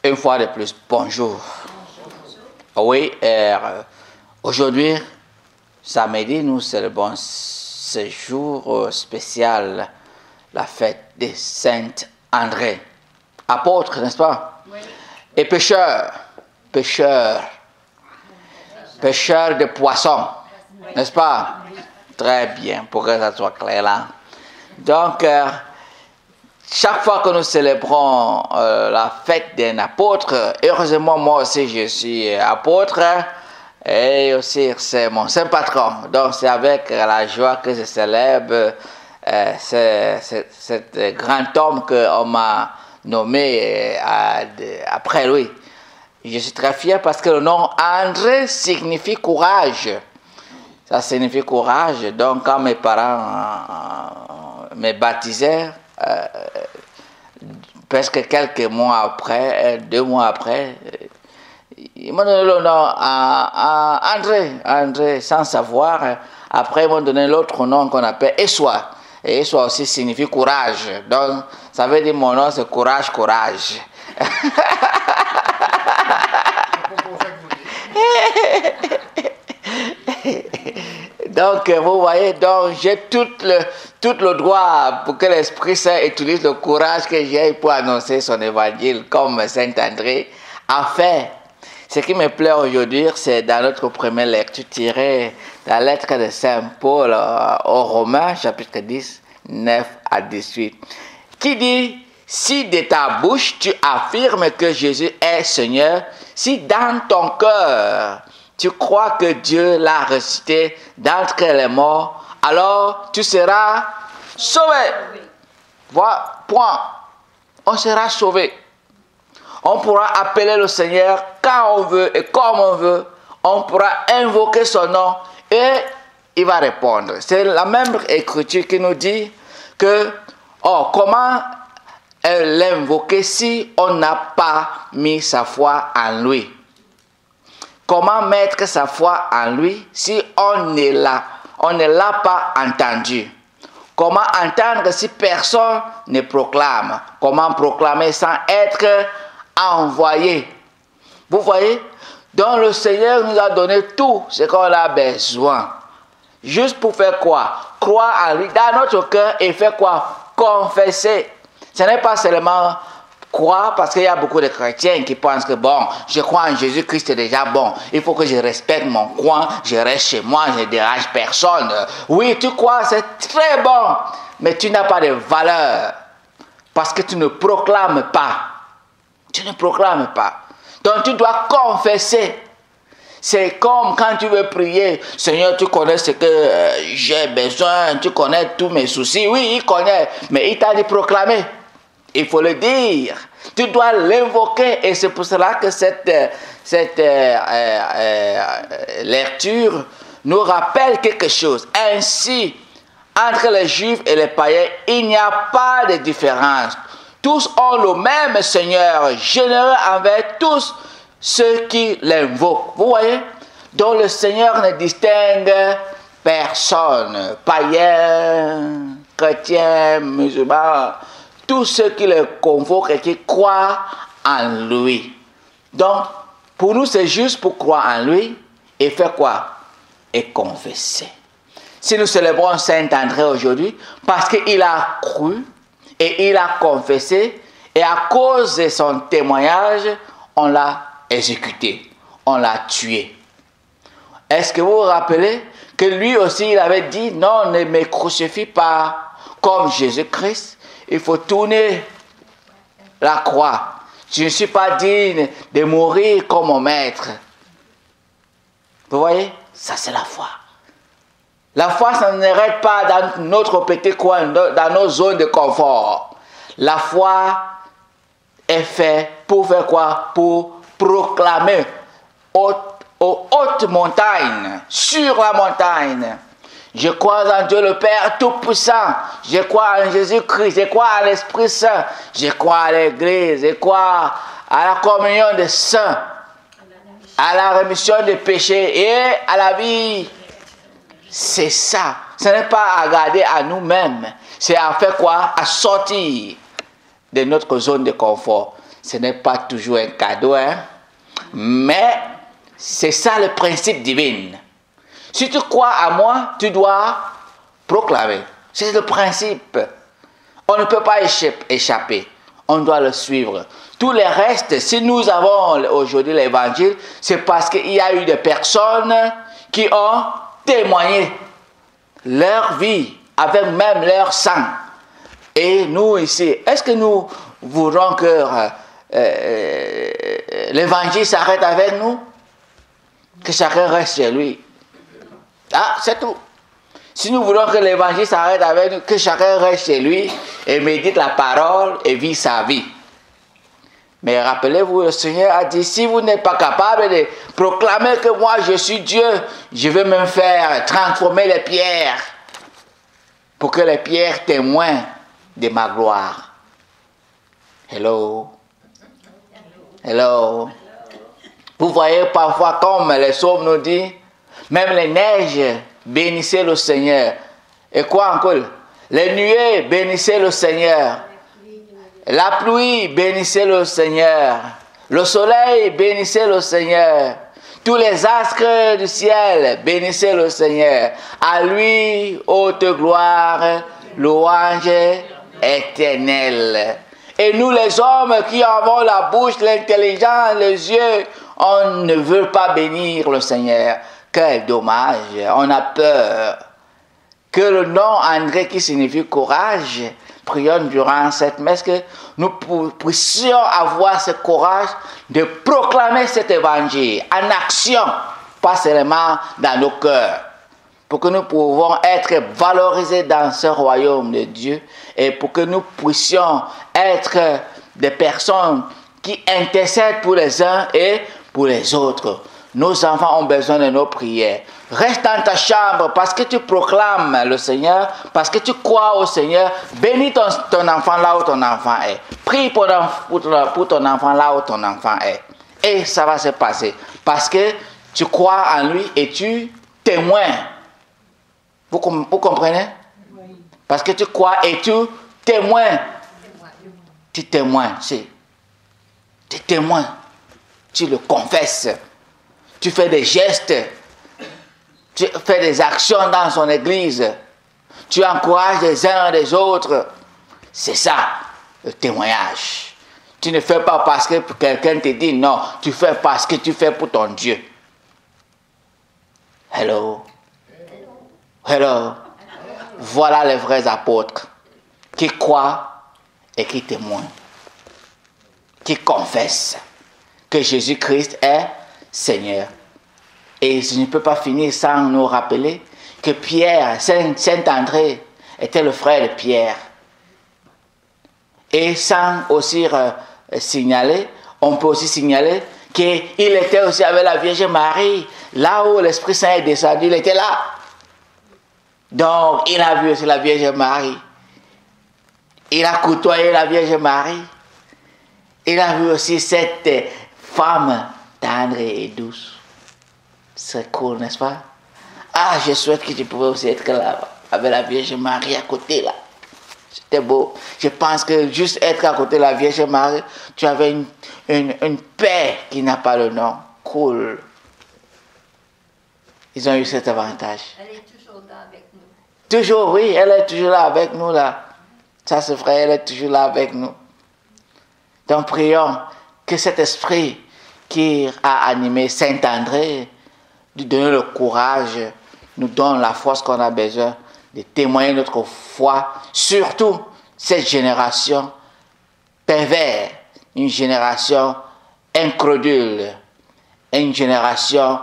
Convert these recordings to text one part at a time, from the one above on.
Une fois de plus, bonjour. Oui, aujourd'hui, samedi, nous célébrons ce jour spécial, la fête de Saint André. Apôtre, n'est-ce pas? Oui. Et pêcheur de poissons, n'est-ce pas? Oui. Très bien, pour que ça soit clair là. Donc, chaque fois que nous célébrons la fête d'un apôtre, heureusement moi aussi je suis apôtre et aussi c'est mon saint patron. Donc c'est avec la joie que je célèbre cet grand homme qu'on m'a nommé après lui. Je suis très fier parce que le nom André signifie courage. Ça signifie courage. Donc quand mes parents me baptisèrent, presque quelques mois après, 2 mois après, ils m'ont donné le nom à André, sans savoir. Après, ils m'ont donné l'autre nom qu'on appelle Essois. Et Essois aussi signifie courage. Donc, ça veut dire mon nom, c'est courage. Donc, vous voyez, donc j'ai tout le droit pour que l'Esprit Saint utilise le courage que j'ai pour annoncer son évangile comme Saint André a fait. Ce qui me plaît aujourd'hui, c'est dans notre première lecture tirée de la lettre de Saint Paul aux Romains, chapitre 10, 9 à 18, qui dit: si de ta bouche tu affirmes que Jésus est Seigneur, si dans ton cœur tu crois que Dieu l'a ressuscité d'entre les morts, alors tu seras sauvé. Voilà, point. On sera sauvé. On pourra appeler le Seigneur quand on veut et comme on veut. On pourra invoquer son nom et il va répondre. C'est la même écriture qui nous dit que, comment l'invoquer si on n'a pas mis sa foi en lui? Comment mettre sa foi en lui si on ne l'a pas entendu? Comment entendre si personne ne proclame? Comment proclamer sans être envoyé? Vous voyez? Donc le Seigneur nous a donné tout ce qu'on a besoin. Juste pour faire quoi? Croire en lui dans notre cœur et faire quoi? Confesser. Ce n'est pas seulement croire, parce qu'il y a beaucoup de chrétiens qui pensent que bon, je crois en Jésus-Christ, c'est déjà bon. Il faut que je respecte mon coin, je reste chez moi, je ne dérange personne. Oui, tu crois, c'est très bon, mais tu n'as pas de valeur parce que tu ne proclames pas. Tu ne proclames pas. Donc tu dois confesser. C'est comme quand tu veux prier: Seigneur, tu connais ce que j'ai besoin, tu connais tous mes soucis. Oui, il connaît, mais il t'a dit proclamer. Il faut le dire. Tu dois l'invoquer. Et c'est pour cela que cette lecture nous rappelle quelque chose. Ainsi, entre les Juifs et les païens, il n'y a pas de différence. Tous ont le même Seigneur, généreux envers tous ceux qui l'invoquent. Vous voyez? Donc le Seigneur ne distingue personne. Païens, chrétiens, musulmans, tous ceux qui le convoquent et qui croient en lui. Donc, pour nous, c'est juste pour croire en lui et faire quoi? Et confesser. Si nous célébrons Saint André aujourd'hui, parce qu'il a cru et il a confessé, et à cause de son témoignage, on l'a exécuté, on l'a tué. Est-ce que vous vous rappelez que lui aussi, il avait dit: non, ne me crucifie pas comme Jésus-Christ. Il faut tourner la croix. Je ne suis pas digne de mourir comme mon maître. Vous voyez? Ça, c'est la foi. La foi, ça ne n'arrête pas dans notre petit coin, dans nos zones de confort. La foi est faite pour faire quoi? Pour proclamer aux hautes montagnes, sur la montagne: je crois en Dieu le Père Tout-Puissant. Je crois en Jésus-Christ. Je crois à l'Esprit Saint. Je crois à l'Église. Je crois à la communion des saints, à la rémission des péchés et à la vie. C'est ça. Ce n'est pas à garder à nous-mêmes. C'est à faire quoi? À sortir de notre zone de confort. Ce n'est pas toujours un cadeau, hein? Mais c'est ça le principe divin. Si tu crois à moi, tu dois proclamer. C'est le principe. On ne peut pas échapper. On doit le suivre. Tout le reste, si nous avons aujourd'hui l'évangile, c'est parce qu'il y a eu des personnes qui ont témoigné leur vie avec même leur sang. Et nous ici, est-ce que nous voudrons que l'évangile s'arrête avec nous? Que chacun reste chez lui. Ah, c'est tout. Si nous voulons que l'évangile s'arrête avec nous, que chacun reste chez lui et médite la parole et vit sa vie. Mais rappelez-vous, le Seigneur a dit, si vous n'êtes pas capable de proclamer que moi je suis Dieu, je vais me faire transformer les pierres pour que les pierres témoignent de ma gloire. Hello. Hello. Vous voyez parfois comme les psaumes nous disent, même les neiges bénissez le Seigneur. Et quoi encore? Les nuées bénissez le Seigneur. La pluie bénissez le Seigneur. Le soleil bénissez le Seigneur. Tous les astres du ciel bénissez le Seigneur. À lui, haute gloire, louange éternelle. Et nous les hommes qui avons la bouche, l'intelligence, les yeux, on ne veut pas bénir le Seigneur. Quel dommage, on a peur. Que le nom André qui signifie courage, prions durant cette messe que nous puissions avoir ce courage de proclamer cet évangile en action, pas seulement dans nos cœurs, pour que nous pouvons être valorisés dans ce royaume de Dieu et pour que nous puissions être des personnes qui intercèdent pour les uns et pour les autres. Nos enfants ont besoin de nos prières. Reste dans ta chambre parce que tu proclames le Seigneur, parce que tu crois au Seigneur. Bénis ton enfant là où ton enfant est. Prie pour ton enfant là où ton enfant est. Et ça va se passer. Parce que tu crois en lui et tu témoignes. Vous comprenez? Parce que tu crois et tu témoignes. Tu témoignes, c'est. Tu témoignes. Tu le confesses. Tu fais des gestes. Tu fais des actions dans son église. Tu encourages les uns et les autres. C'est ça, le témoignage. Tu ne fais pas parce que quelqu'un te dit non. Tu fais parce que tu fais pour ton Dieu. Hello. Hello. Voilà les vrais apôtres qui croient et qui témoignent. Qui confessent que Jésus-Christ est Seigneur. Et je ne peux pas finir sans nous rappeler que Pierre, Saint-André, était le frère de Pierre. Et sans aussi signaler, on peut aussi signaler qu'il était aussi avec la Vierge Marie. Là où l'Esprit Saint est descendu, il était là. Donc, il a vu aussi la Vierge Marie. Il a côtoyé la Vierge Marie. Il a vu aussi cette femme tendre et douce. C'est cool, n'est-ce pas? Ah, je souhaite que je pouvais aussi être là, avec la Vierge Marie à côté, là. C'était beau. Je pense que juste être à côté de la Vierge Marie, tu avais une paix qui n'a pas le nom. Cool. Ils ont eu cet avantage. Elle est toujours là avec nous. Toujours, oui, elle est toujours là avec nous, là. Ça, c'est vrai, elle est toujours là avec nous. Donc, prions que cet esprit qui a animé Saint-André, de donner le courage, nous donne la force qu'on a besoin de témoigner notre foi, surtout cette génération perverse, une génération incrédule, une génération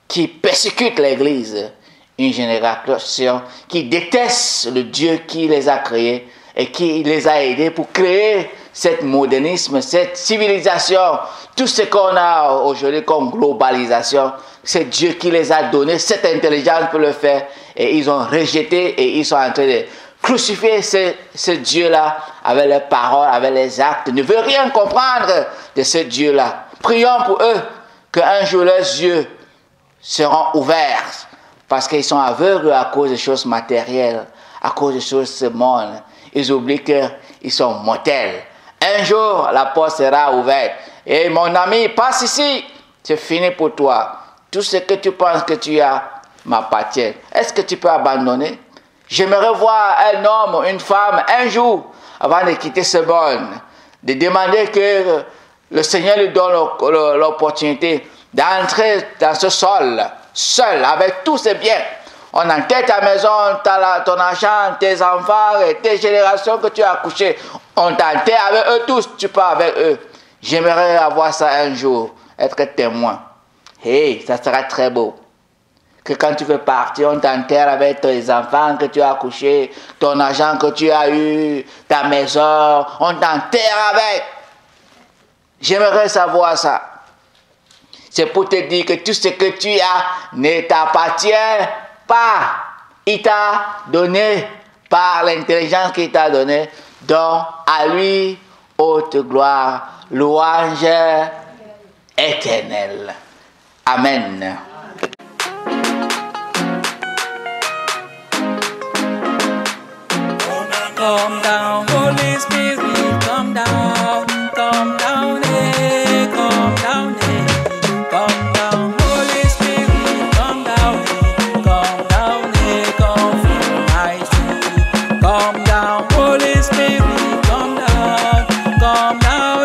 qui persécute l'Église, une génération qui déteste le Dieu qui les a créés et qui les a aidés pour créer cet modernisme, cette civilisation, tout ce qu'on a aujourd'hui comme globalisation. C'est Dieu qui les a donné cette intelligence pour le faire. Et ils ont rejeté et ils sont en train de crucifier ce Dieu-là avec les paroles, avec les actes. Ils ne veulent rien comprendre de ce Dieu-là. Prions pour eux qu'un jour leurs yeux seront ouverts parce qu'ils sont aveugles à cause des choses matérielles, à cause des choses de ce monde. Ils oublient qu'ils sont mortels. Un jour, la porte sera ouverte. Et mon ami, passe ici. C'est fini pour toi. Tout ce que tu penses que tu as m'appartient. Est-ce que tu peux abandonner? J'aimerais voir un homme, une femme, un jour, avant de quitter ce monde, de demander que le Seigneur lui donne l'opportunité d'entrer dans ce sol, seul, avec tous ses biens. On enterre ta maison, ton argent, tes enfants et tes générations que tu as accouchées. On t'enterre avec eux tous, tu pars avec eux. J'aimerais avoir ça un jour, être témoin. Hey, ça sera très beau. Que quand tu veux partir, on t'enterre avec tes enfants que tu as accouchés, ton argent que tu as eu, ta maison, on t'enterre avec. J'aimerais savoir ça. C'est pour te dire que tout ce que tu as ne t'appartient pas. Il t'a donné par l'intelligence qu'il t'a donnée. Donc, à lui, haute gloire, louange éternelle. Amen. Come down, Holy Spirit, come down, eh, come down, eh, come down, Holy Spirit, come down, eh, come fill my soul. Come down, Holy Spirit, come down, eh, come down,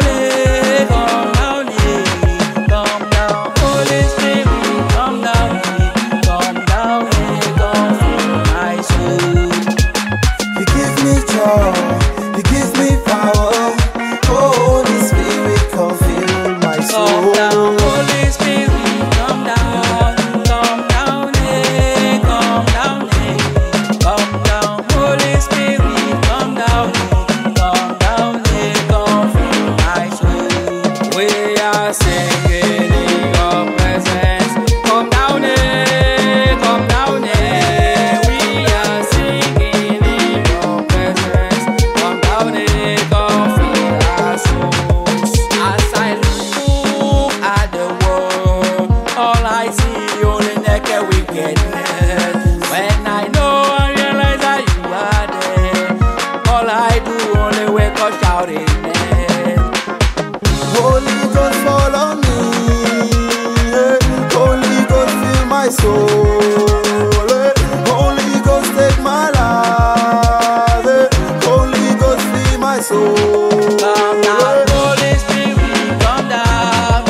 Holy Spirit, come down, eh, come fill my soul. You give me power, Holy Spirit, come fill my soul. Come down, Holy Spirit, come down, eh, come down, Holy Spirit, come down, eh, come fill my soul. We are singing in your presence, come down, eh, we are singing in your presence, come down, eh, come fill our souls. As I look at the world, all I see only naked wickedness. When I know and realize that you are there, all I do only wake up shouting. Holy Ghost, fall on me. Holy Ghost, fill my soul. Holy Ghost, take my life. Holy Ghost, fill my soul. Come down, Holy Spirit, come down,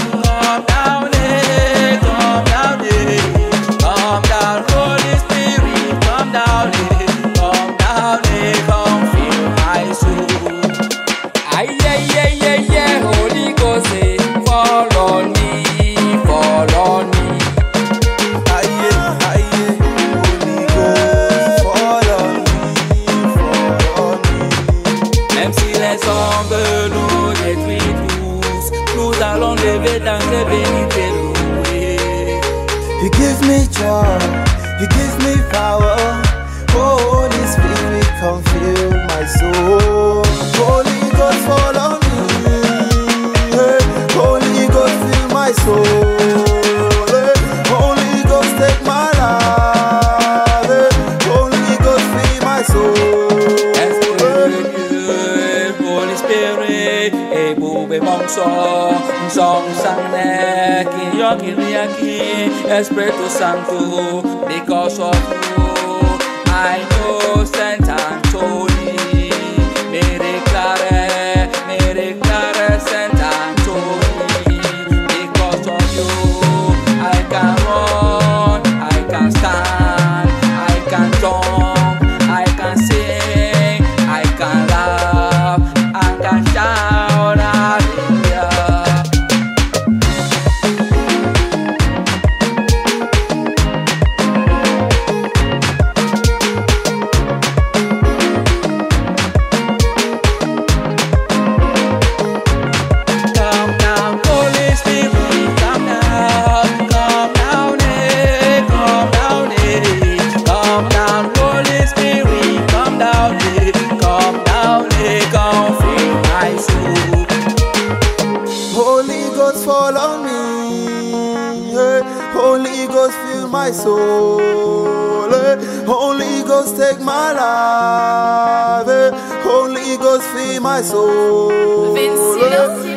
eh, come down, eh, come down, Holy Spirit, come down, eh, come fill my soul. Aye, Holy Ghost, eh, fall on me, fall on me. Aye, Holy Ghost, fall on me, fall on me. Même si les hommes nous détruisent tous, nous allons lever dans les bénis et louer. You give me joy, you give me power. Holy Spirit, come fill my soul. Holy Ghost, fall on me. Holy Ghost, fill my soul. Holy Ghost, take my life. Holy Ghost, fill my soul. Esprit de Dieu, Holy Spirit, et boube mon son sang qui Espírito Santo, because of you, I know Saint Anthony, me declare Saint Anthony, because of you, I can run, I can stand, I can jump, I can sing, I can laugh, I can shout, hallelujah. Come down, Holy Spirit, come down, eh, come down, eh, come down, Holy Spirit, come down, eh, come fill my soul. Holy Ghost, fall on me. Holy Ghost, fill my soul. Holy Ghost, take my life. Holy Holy Ghost, fill my soul. Vincilo.